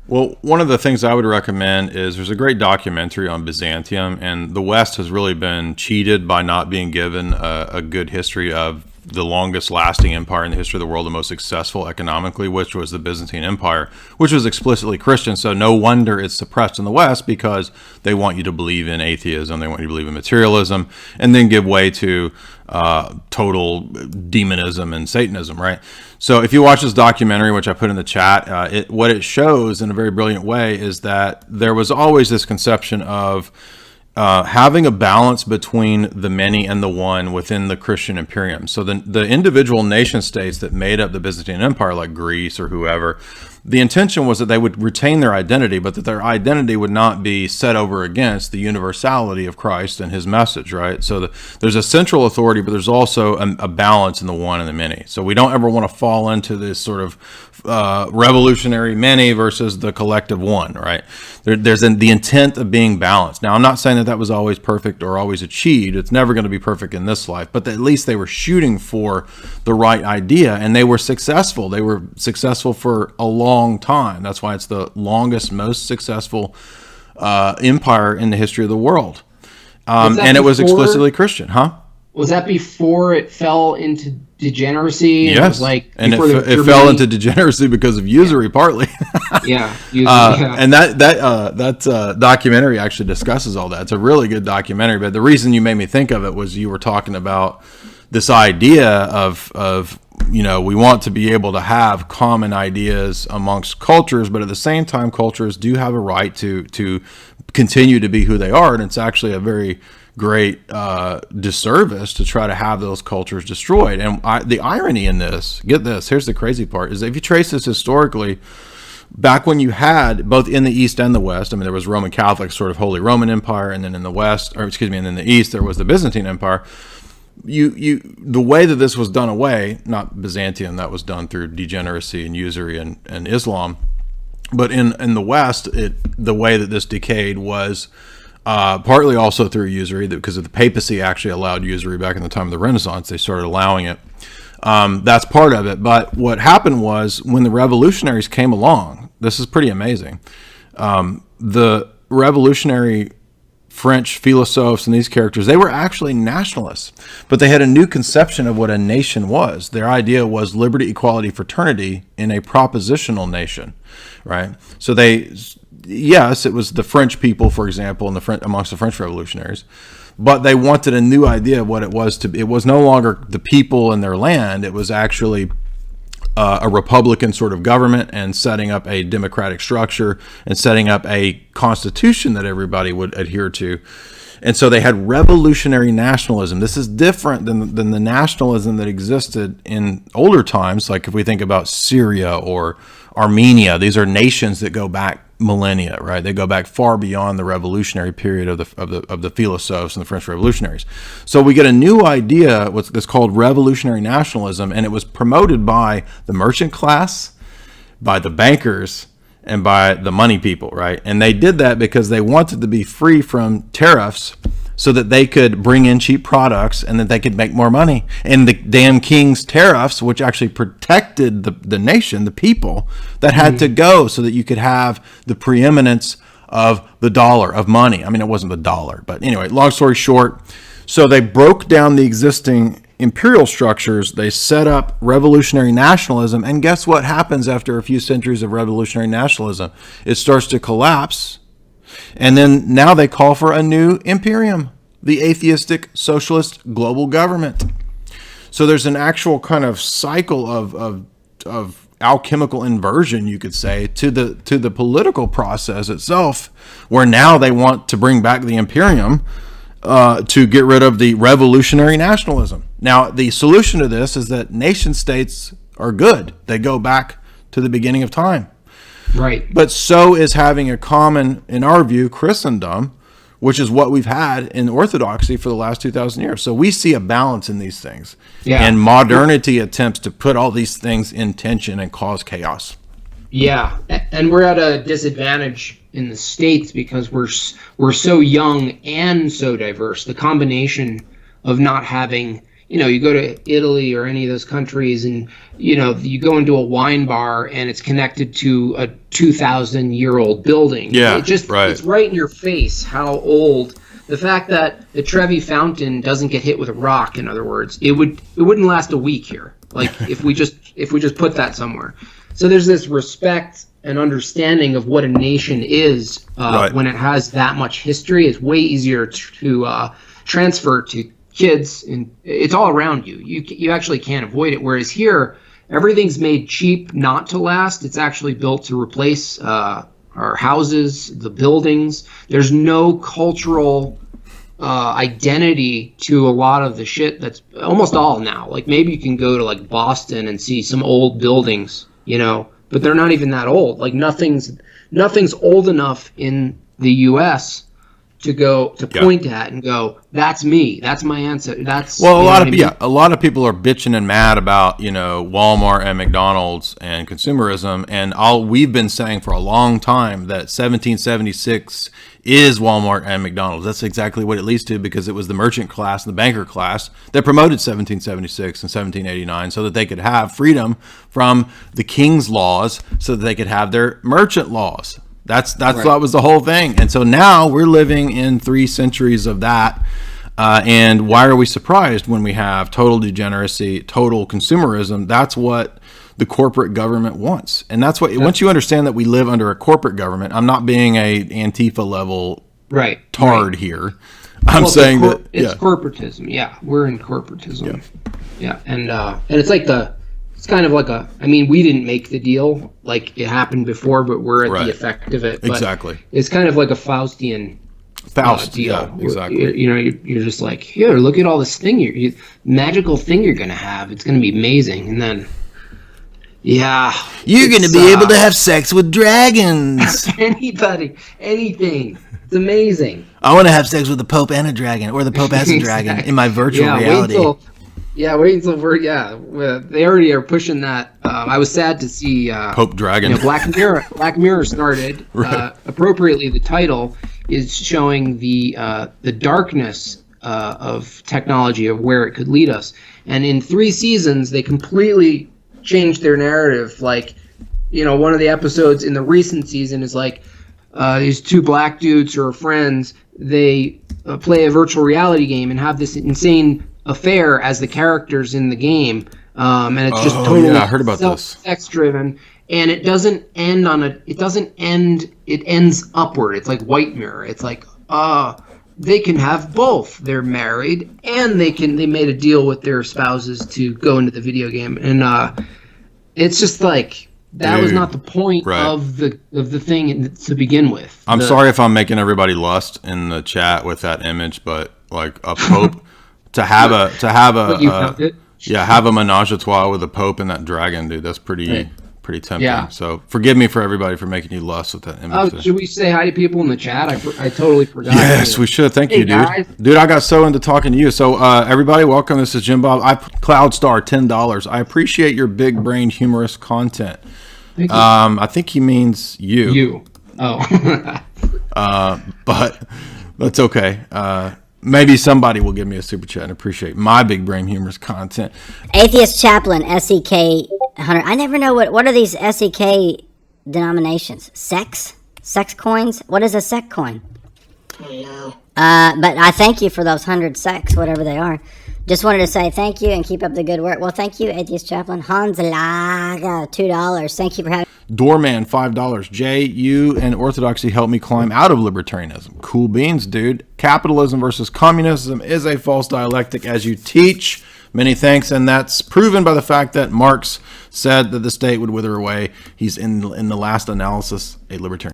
Well, one of the things I would recommend is there's a great documentary on Byzantium, and the West has really been cheated by not being given a good history of the longest lasting empire in the history of the world, the most successful economically, which was the Byzantine Empire, which was explicitly Christian. So no wonder it's suppressed in the West, because they want you to believe in atheism, they want you to believe in materialism, and then give way to total demonism and Satanism, right? So if you watch this documentary, which I put in the chat, what it shows in a very brilliant way is that there was always this conception of having a balance between the many and the one within the Christian imperium. So the individual nation states that made up the Byzantine Empire, like Greece or whoever, the intention was that they would retain their identity, but that their identity would not be set over against the universality of Christ and his message, right? So there's a central authority, but there's also a balance in the one and the many. So we don't ever want to fall into this sort of revolutionary many versus the collective one, right? There's the intent of being balanced. Now, I'm not saying that was always perfect or always achieved. It's never going to be perfect in this life, but at least they were shooting for the right idea, and they were successful. They were successful for a long time. That's why it's the longest, most successful empire in the history of the world. And it was explicitly Christian, huh? Was that before it fell into degeneracy? Yes, it was like it fell into degeneracy because of usury, partly. Yeah, and that documentary actually discusses all that. It's a really good documentary. But the reason you made me think of it was you were talking about this idea of we want to be able to have common ideas amongst cultures, but at the same time, cultures do have a right to continue to be who they are, and it's actually a very great disservice to try to have those cultures destroyed. And the irony in this, get this, here's the crazy part, is that if you trace this historically, back when you had both in the East and the West, I mean, there was Roman Catholic, sort of Holy Roman Empire, and then in the West, and in the East, there was the Byzantine Empire. The way that this was done away, not Byzantium, that was done through degeneracy and usury and Islam, but in the West, the way that this decayed was partly also through usury, because of the papacy actually allowed usury back in the time of the Renaissance. They started allowing it. That's part of it. But what happened was, when the revolutionaries came along, this is pretty amazing. The revolutionary French philosophes and these characters, they were actually nationalists, but they had a new conception of what a nation was. Their idea was liberty, equality, fraternity in a propositional nation, right? So yes, it was the French people, for example, amongst the French revolutionaries, but they wanted a new idea of what it was to be. It was no longer the people and their land. It was actually a republican sort of government, and setting up a democratic structure and setting up a constitution that everybody would adhere to. And so they had revolutionary nationalism. This is different than the nationalism that existed in older times. Like if we think about Syria or Armenia, these are nations that go back millennia, right? They go back far beyond the revolutionary period of the philosophes and the French revolutionaries. So we get a new idea, what's called revolutionary nationalism, and it was promoted by the merchant class, by the bankers, and by the money people, right? And they did that because they wanted to be free from tariffs so that they could bring in cheap products and that they could make more money. And the damn king's tariffs, which actually protected the nation, the people, that had to go so that you could have the preeminence of the dollar, of money. I mean, it wasn't the dollar, but anyway, long story short, so they broke down the existing imperial structures, they set up revolutionary nationalism, and guess what happens after a few centuries of revolutionary nationalism? It starts to collapse, and then now they call for a new imperium, the atheistic socialist global government. So there's an actual kind of cycle of alchemical inversion, you could say, to the political process itself, where now they want to bring back the imperium to get rid of the revolutionary nationalism. Now, the solution to this is that nation states are good. They go back to the beginning of time. Right. But so is having a common, in our view, Christendom, which is what we've had in Orthodoxy for the last 2,000 years. So we see a balance in these things. Yeah. And modernity attempts to put all these things in tension and cause chaos. Yeah, and we're at a disadvantage in the States because we're so young and so diverse. The combination of not having, you go to Italy or any of those countries, and you go into a wine bar and it's connected to a 2,000-year-old building. Yeah, it's right in your face how old. The fact that the Trevi Fountain doesn't get hit with a rock, in other words, it wouldn't last a week here. Like if we just put that somewhere. So there's this respect and understanding of what a nation is when it has that much history. It's way easier to transfer to kids, and it's all around you. You actually can't avoid it. Whereas here, everything's made cheap not to last. It's actually built to replace our houses, the buildings. There's no cultural identity to a lot of the shit that's almost all now. Like maybe you can go to like Boston and see some old buildings, but they're not even that old. Like nothing's old enough in the U.S. to point at and go, that's me, that's my answer. That's a lot of people are bitching and mad about Walmart and McDonald's and consumerism, and we've been saying for a long time that 1776 is Walmart and McDonald's. That's exactly what it leads to, because it was the merchant class and the banker class that promoted 1776 and 1789 so that they could have freedom from the king's laws, so that they could have their merchant laws. That was the whole thing. And so now we're living in 3 centuries of that. And why are we surprised when we have total degeneracy, total consumerism? That's what the corporate government wants. And that's what, once you understand that we live under a corporate government, I'm not being a Antifa level tard here. I'm saying it's corporatism. Yeah, we're in corporatism. Yeah. And it's like it's kind of like we didn't make the deal, like it happened before, but we're at the effect of it. But exactly. It's kind of like a Faustian deal. Yeah, exactly. You're just like, here, look at all this thing, magical thing you're going to have. It's going to be amazing. And then, you're going to be able to have sex with dragons. Anything. It's amazing. I want to have sex with the Pope and a dragon, or the Pope as a dragon in my virtual reality. Wait until they already are pushing that. I was sad to see Pope Dragon. Black Mirror started. Appropriately, the title is showing the darkness of technology, of where it could lead us. And in 3 seasons, they completely changed their narrative. Like, one of the episodes in the recent season is like these 2 black dudes who are friends. They play a virtual reality game and have this insane affair as the characters in the game, and it's just totally I heard about this. Sex driven, and it doesn't end it ends upward. It's like White Mirror. It's like they can have both. They're married and they made a deal with their spouses to go into the video game, and it's just like that was not the point of the thing to begin with. I'm sorry if I'm making everybody lust in the chat with that image, but like a pope to have a menage a trois with a pope and that dragon, dude, that's pretty tempting. Yeah. So forgive me for everybody for making you lust with that image. Should we say hi to people in the chat? I totally forgot. Yes, we should. Thank you, dude. Guys. Dude, I got so into talking to you. So everybody, welcome. This is Jim Bob. Cloudstar, $10. I appreciate your big brain humorous content. Thank you. I think he means you. You. Oh. But that's okay. Maybe somebody will give me a super chat and appreciate my big brain humorous content. Atheist Chaplain, SEK 100. I never know what are these SEK denominations? Sex coins? What is a sec coin? I don't know. But I thank you for those 100 secs, whatever they are. Just wanted to say thank you and keep up the good work. Well, thank you, Atheist Chaplain. Hans Laga, $2. Thank you for having. Doorman, $5. Jay, you and Orthodoxy helped me climb out of libertarianism. Cool beans, dude. Capitalism versus communism is a false dialectic, as you teach. Many thanks, and that's proven by the fact that Marx said that the state would wither away. He's in the last analysis a libertarian.